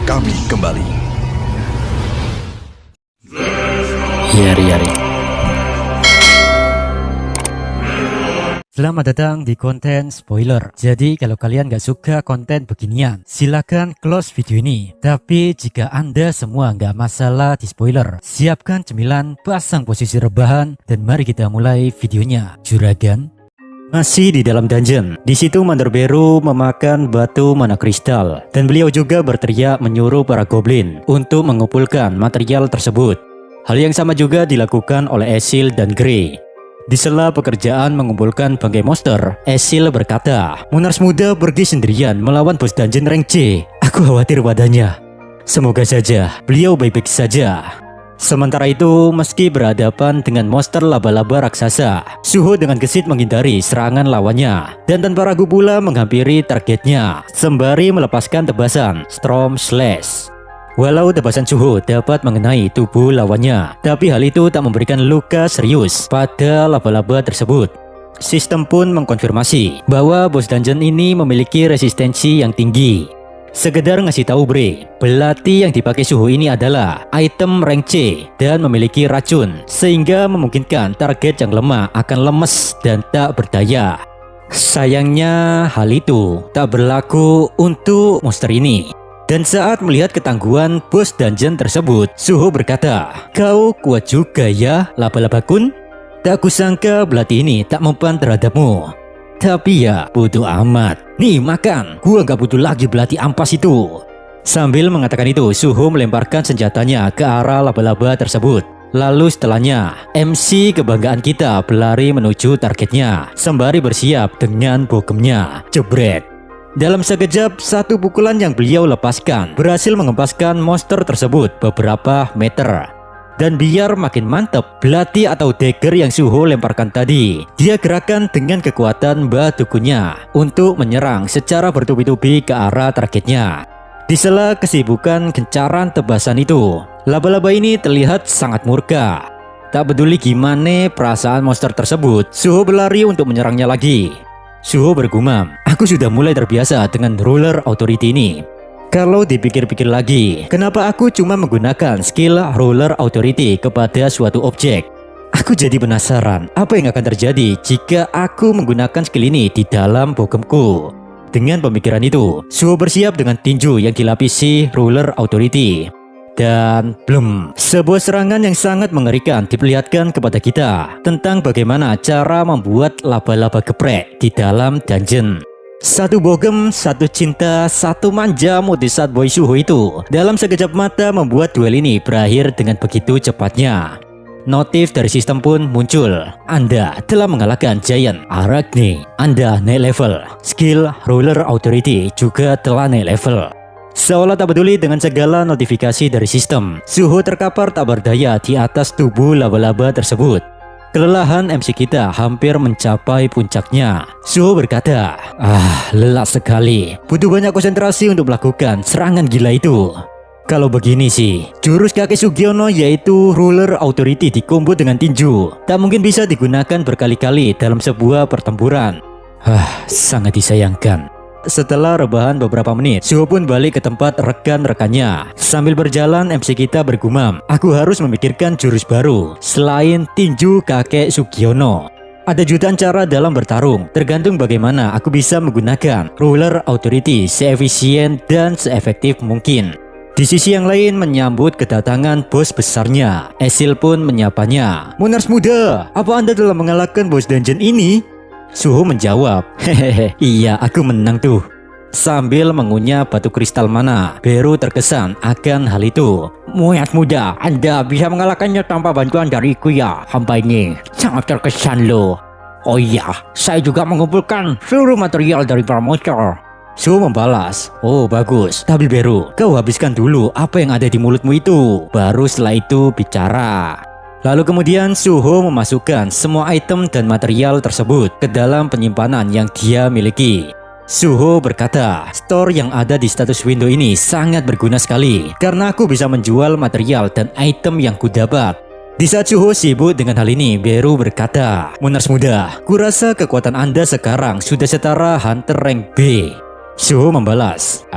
kami kembali. Yari. Selamat datang di konten spoiler. Jadi kalau kalian gak suka konten beginian, silakan close video ini. Tapi jika anda semua gak masalah di spoiler, siapkan cemilan, pasang posisi rebahan, dan mari kita mulai videonya. Juragan masih di dalam dungeon. Di situ Mandor Beru memakan batu mana kristal, dan beliau juga berteriak menyuruh para goblin untuk mengumpulkan material tersebut. Hal yang sama juga dilakukan oleh Esil dan Grey. Di sela pekerjaan mengumpulkan bangkai monster, Esil berkata, Monars muda pergi sendirian melawan bos dungeon rank C. Aku khawatir padanya. Semoga saja beliau baik-baik saja. Sementara itu, meski berhadapan dengan monster laba-laba raksasa, Suho dengan gesit menghindari serangan lawannya dan tanpa ragu pula menghampiri targetnya sembari melepaskan tebasan Storm Slash. Walau tebasan Suho dapat mengenai tubuh lawannya, tapi hal itu tak memberikan luka serius pada laba-laba tersebut. Sistem pun mengkonfirmasi bahwa bos dungeon ini memiliki resistensi yang tinggi. Sekedar ngasih tahu Bre, belati yang dipakai Suho ini adalah item rank C dan memiliki racun, sehingga memungkinkan target yang lemah akan lemes dan tak berdaya. Sayangnya hal itu tak berlaku untuk monster ini. Dan saat melihat ketangguhan bos dungeon tersebut, Suho berkata, kau kuat juga ya, laba-laba kun? Tak kusangka belati ini tak mempan terhadapmu. Tapi ya, bodoh amat. Nih makan, gua gak butuh lagi belati ampas itu. Sambil mengatakan itu, Suho melemparkan senjatanya ke arah laba-laba tersebut. Lalu setelahnya, MC kebanggaan kita berlari menuju targetnya, sembari bersiap dengan bogemnya. Jebret. Dalam sekejap, satu pukulan yang beliau lepaskan berhasil mengempaskan monster tersebut beberapa meter. Dan biar makin mantep, belati atau dagger yang Suho lemparkan tadi, dia gerakan dengan kekuatan batukunya untuk menyerang secara bertubi-tubi ke arah targetnya. Di sela kesibukan gencaran tebasan itu, laba-laba ini terlihat sangat murka. Tak peduli gimana perasaan monster tersebut, Suho berlari untuk menyerangnya lagi. Suho bergumam, aku sudah mulai terbiasa dengan Ruler Authority ini. Kalau dipikir-pikir lagi, kenapa aku cuma menggunakan skill Ruler Authority kepada suatu objek? Aku jadi penasaran, apa yang akan terjadi jika aku menggunakan skill ini di dalam bogemku? Dengan pemikiran itu, Suho bersiap dengan tinju yang dilapisi Ruler Authority. Dan belum, sebuah serangan yang sangat mengerikan diperlihatkan kepada kita tentang bagaimana cara membuat laba-laba geprek di dalam dungeon. Satu bogem, satu cinta, satu manja Multisat Boy Suho itu dalam sekejap mata membuat duel ini berakhir dengan begitu cepatnya. Notif dari sistem pun muncul. Anda telah mengalahkan Giant Arachne. Anda naik level. Skill Ruler Authority juga telah naik level. Seolah tak peduli dengan segala notifikasi dari sistem, Suho terkapar tak berdaya di atas tubuh laba-laba tersebut. Kelelahan MC kita hampir mencapai puncaknya. Suho berkata, lelah sekali. Butuh banyak konsentrasi untuk melakukan serangan gila itu. Kalau begini sih, jurus kakek Sugiono yaitu Ruler Authority dikombo dengan tinju tak mungkin bisa digunakan berkali-kali dalam sebuah pertempuran. Sangat disayangkan. Setelah rebahan beberapa menit, Suho pun balik ke tempat rekan-rekannya. Sambil berjalan, MC kita bergumam, aku harus memikirkan jurus baru selain tinju kakek Sugiono. Ada jutaan cara dalam bertarung, tergantung bagaimana aku bisa menggunakan Ruler Authority seefisien dan seefektif mungkin. Di sisi yang lain, menyambut kedatangan bos besarnya, Esil pun menyapanya. Monars muda, apa Anda telah mengalahkan bos dungeon ini? Suho menjawab, hehehe, iya aku menang tuh. Sambil mengunyah batu kristal mana, Beru terkesan akan hal itu. Monars muda, Anda bisa mengalahkannya tanpa bantuan dariku ya. Hamba ini sangat terkesan loh. Oh iya, saya juga mengumpulkan seluruh material dari para monster. Suho membalas, oh bagus, tapi Beru, kau habiskan dulu apa yang ada di mulutmu itu, baru setelah itu bicara. Lalu kemudian Suho memasukkan semua item dan material tersebut ke dalam penyimpanan yang dia miliki. Suho berkata, store yang ada di status window ini sangat berguna sekali karena aku bisa menjual material dan item yang kudapat. Di saat Suho sibuk dengan hal ini, Beru berkata, Monars muda, kurasa kekuatan Anda sekarang sudah setara Hunter rank B. Suho membalas,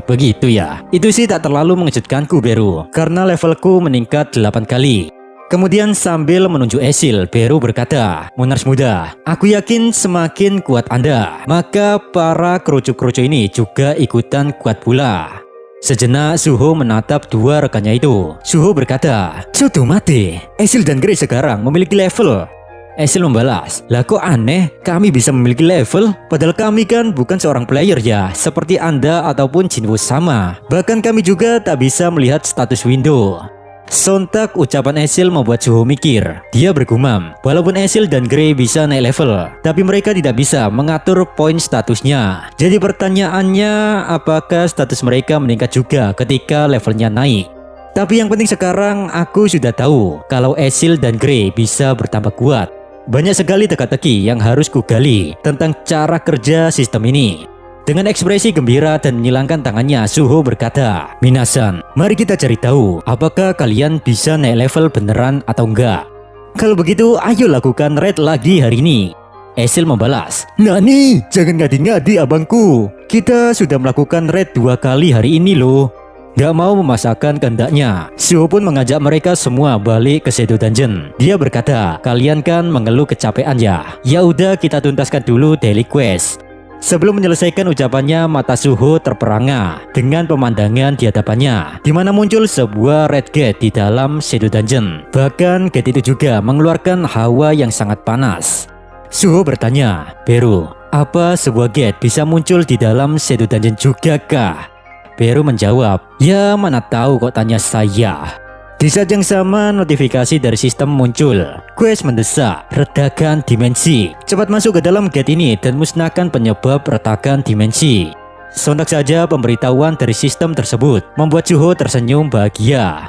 begitu ya. Itu sih tak terlalu mengejutkanku Beru, karena levelku meningkat 8 kali. Kemudian sambil menunjuk Esil, Beru berkata, Monarch muda, aku yakin semakin kuat Anda, maka para kerucu-kerucu ini juga ikutan kuat pula. Sejenak Suho menatap dua rekannya itu. Suho berkata, sudah mati, Esil dan Grey sekarang memiliki level. Esil membalas, lah kok aneh kami bisa memiliki level? Padahal kami kan bukan seorang player ya, seperti Anda ataupun Jinwoo sama. Bahkan kami juga tak bisa melihat status window. Sontak ucapan Esil membuat Suho mikir. Dia bergumam, walaupun Esil dan Grey bisa naik level, tapi mereka tidak bisa mengatur poin statusnya. Jadi pertanyaannya, apakah status mereka meningkat juga ketika levelnya naik? Tapi yang penting sekarang aku sudah tahu kalau Esil dan Grey bisa bertambah kuat. Banyak sekali teka-teki yang harus kugali tentang cara kerja sistem ini. Dengan ekspresi gembira dan menyilangkan tangannya, Suho berkata, Minasan, mari kita cari tahu apakah kalian bisa naik level beneran atau enggak. Kalau begitu, ayo lakukan raid lagi hari ini. Esil membalas, Nani, jangan ngadi-ngadi abangku. Kita sudah melakukan raid 2 kali hari ini loh. Gak mau memasakkan kehendaknya, Suho pun mengajak mereka semua balik ke Shadow Dungeon. Dia berkata, kalian kan mengeluh kecapean ya. Ya udah kita tuntaskan dulu daily quest. Sebelum menyelesaikan ucapannya, mata Suho terperangah dengan pemandangan di hadapannya, di mana muncul sebuah red gate di dalam Shadow Dungeon. Bahkan gate itu juga mengeluarkan hawa yang sangat panas. Suho bertanya, Beru, apa sebuah gate bisa muncul di dalam Shadow Dungeon juga kah? Beru menjawab, ya mana tahu kok tanya saya. Di saat yang sama notifikasi dari sistem muncul. Quest mendesak, redakan dimensi. Cepat masuk ke dalam gate ini dan musnahkan penyebab retakan dimensi. Sontak saja pemberitahuan dari sistem tersebut membuat Suho tersenyum bahagia.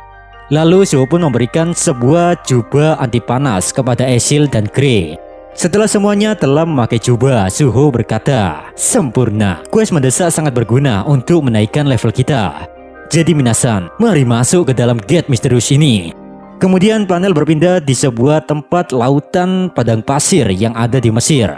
Lalu Suho pun memberikan sebuah jubah anti panas kepada Esil dan Grey. Setelah semuanya telah memakai jubah, Suho berkata, sempurna. Quest mendesak sangat berguna untuk menaikkan level kita. Jadi Minasan, mari masuk ke dalam gate misterius ini. Kemudian panel berpindah di sebuah tempat lautan padang pasir yang ada di Mesir.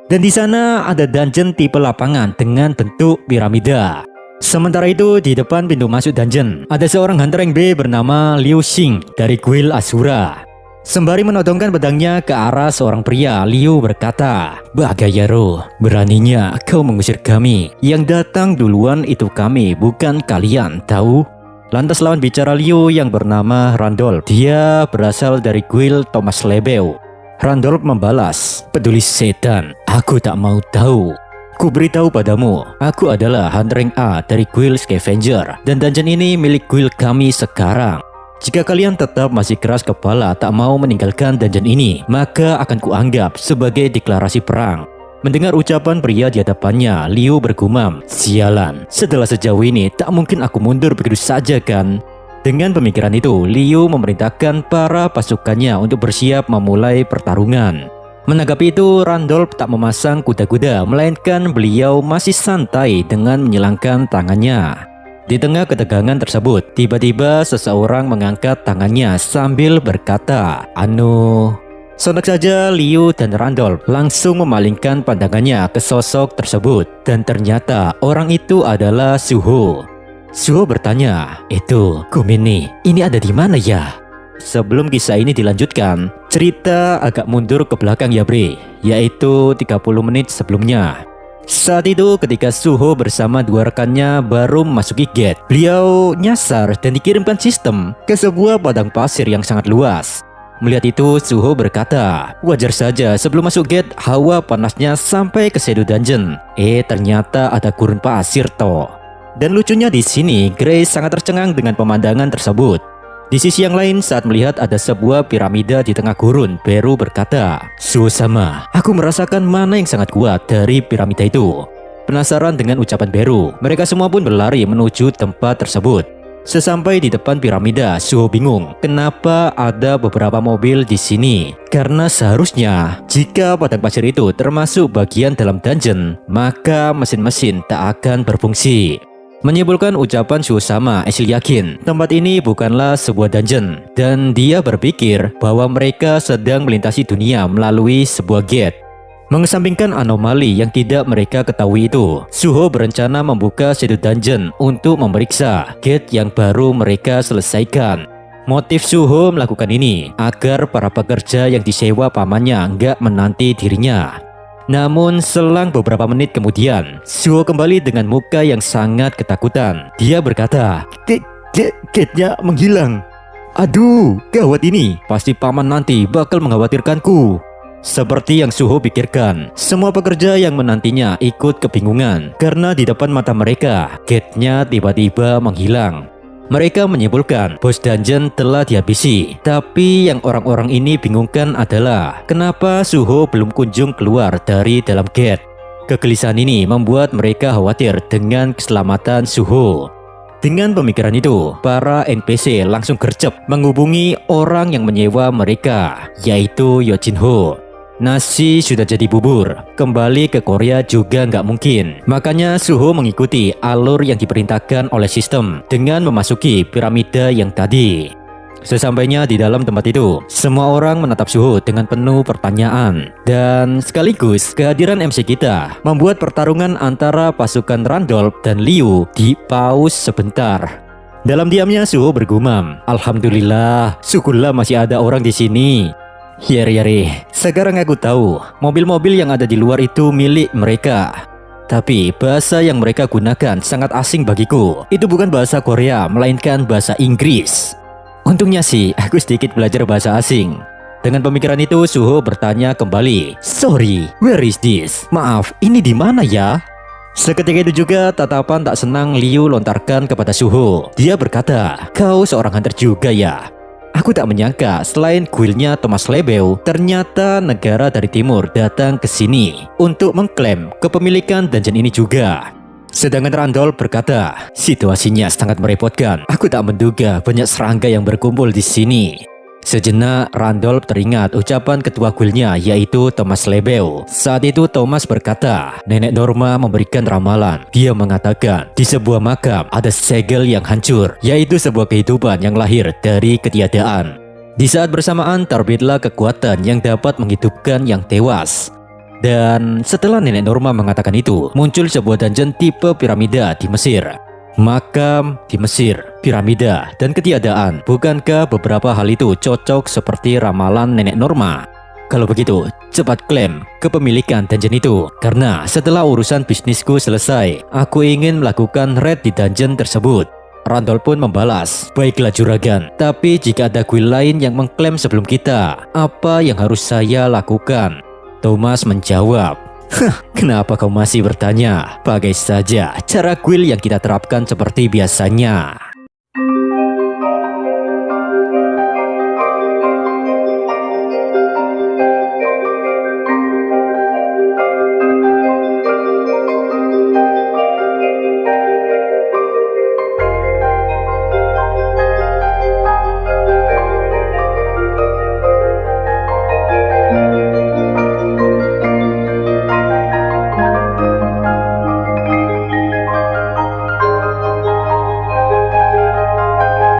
Dan di sana ada dungeon tipe lapangan dengan bentuk piramida. Sementara itu di depan pintu masuk dungeon ada seorang hunter rank B bernama Liu Xing dari kuil Asura. Sembari menodongkan pedangnya ke arah seorang pria, Liu berkata, Bagaya roh, beraninya kau mengusir kami. Yang datang duluan itu kami, bukan kalian, tahu? Lantas lawan bicara Liu yang bernama Randolph. Dia berasal dari kuil Thomas Lebeu. Randolph membalas, peduli setan, aku tak mau tahu. Ku beritahu padamu, aku adalah hunter rank A dari kuil Scavenger, dan dungeon ini milik kuil kami sekarang. Jika kalian tetap masih keras kepala tak mau meninggalkan dungeon ini, maka akan kuanggap sebagai deklarasi perang. Mendengar ucapan pria di hadapannya, Liu bergumam, sialan, setelah sejauh ini tak mungkin aku mundur begitu saja kan? Dengan pemikiran itu, Liu memerintahkan para pasukannya untuk bersiap memulai pertarungan. Menanggapi itu, Randolph tak memasang kuda-kuda, melainkan beliau masih santai dengan menyilangkan tangannya. Di tengah ketegangan tersebut, tiba-tiba seseorang mengangkat tangannya sambil berkata, Anu. Sontak saja Liu dan Randolph langsung memalingkan pandangannya ke sosok tersebut. Dan ternyata orang itu adalah Suho. Suho bertanya, itu Kumini, ini ada di mana ya? Sebelum kisah ini dilanjutkan, cerita agak mundur ke belakang ya Bre, yaitu 30 menit sebelumnya. Saat itu ketika Suho bersama dua rekannya baru memasuki gate, beliau nyasar dan dikirimkan sistem ke sebuah padang pasir yang sangat luas. Melihat itu, Suho berkata, wajar saja sebelum masuk gate hawa panasnya sampai ke Shadow Dungeon. Ternyata ada gurun pasir toh. Dan lucunya di sini, Grace sangat tercengang dengan pemandangan tersebut. Di sisi yang lain, saat melihat ada sebuah piramida di tengah gurun, Beru berkata, Susama, aku merasakan mana yang sangat kuat dari piramida itu. Penasaran dengan ucapan Beru, mereka semua pun berlari menuju tempat tersebut. Sesampai di depan piramida, Suho bingung kenapa ada beberapa mobil di sini. Karena seharusnya jika padang pasir itu termasuk bagian dalam dungeon, maka mesin-mesin tak akan berfungsi. Menyimpulkan ucapan Susama, Esil yakin tempat ini bukanlah sebuah dungeon, dan dia berpikir bahwa mereka sedang melintasi dunia melalui sebuah gate. Mengesampingkan anomali yang tidak mereka ketahui itu, Suho berencana membuka suatu dungeon untuk memeriksa gate yang baru mereka selesaikan. Motif Suho melakukan ini agar para pekerja yang disewa pamannya nggak menanti dirinya. Namun selang beberapa menit kemudian, Suho kembali dengan muka yang sangat ketakutan. Dia berkata, Gate-nya menghilang. Aduh, gawat ini. Pasti paman nanti bakal mengkhawatirkanku. Seperti yang Suho pikirkan, semua pekerja yang menantinya ikut kebingungan karena di depan mata mereka, gate-nya tiba-tiba menghilang. Mereka menyimpulkan bos dungeon telah dihabisi. Tapi yang orang-orang ini bingungkan adalah kenapa Suho belum kunjung keluar dari dalam gate. Kegelisahan ini membuat mereka khawatir dengan keselamatan Suho. Dengan pemikiran itu, para NPC langsung gercep menghubungi orang yang menyewa mereka, yaitu Yojinho. Nasi sudah jadi bubur, kembali ke Korea juga nggak mungkin. Makanya Suho mengikuti alur yang diperintahkan oleh sistem dengan memasuki piramida yang tadi. Sesampainya di dalam tempat itu, semua orang menatap Suho dengan penuh pertanyaan. Dan sekaligus kehadiran MC kita membuat pertarungan antara pasukan Randolph dan Liu di pause sebentar. Dalam diamnya Suho bergumam, "Alhamdulillah, syukurlah masih ada orang di sini." Yari, sekarang aku tahu mobil-mobil yang ada di luar itu milik mereka. Tapi bahasa yang mereka gunakan sangat asing bagiku. Itu bukan bahasa Korea, melainkan bahasa Inggris. Untungnya sih aku sedikit belajar bahasa asing. Dengan pemikiran itu Suho bertanya kembali, "Sorry, where is this? Maaf, ini di mana ya?" Seketika itu juga tatapan tak senang Liu lontarkan kepada Suho. Dia berkata, "Kau seorang hunter juga ya?" Aku tak menyangka selain guildnya Thomas Lebel, ternyata negara dari timur datang ke sini untuk mengklaim kepemilikan dungeon ini juga. Sedangkan Randolph berkata, "Situasinya sangat merepotkan. Aku tak menduga banyak serangga yang berkumpul di sini." Sejenak Randolph teringat ucapan ketua guildnya yaitu Thomas Lebel. Saat itu Thomas berkata, nenek Norma memberikan ramalan. Dia mengatakan di sebuah makam ada segel yang hancur, yaitu sebuah kehidupan yang lahir dari ketiadaan. Di saat bersamaan terbitlah kekuatan yang dapat menghidupkan yang tewas. Dan setelah nenek Norma mengatakan itu, muncul sebuah dungeon tipe piramida di Mesir. Makam di Mesir, piramida, dan ketiadaan. Bukankah beberapa hal itu cocok seperti ramalan nenek Norma? Kalau begitu, cepat klaim kepemilikan dungeon itu. Karena setelah urusan bisnisku selesai, aku ingin melakukan raid di dungeon tersebut. Randolph pun membalas, "Baiklah juragan, tapi jika ada guild lain yang mengklaim sebelum kita, apa yang harus saya lakukan?" Thomas menjawab, "Kenapa kau masih bertanya? Pakai saja cara guild yang kita terapkan seperti biasanya."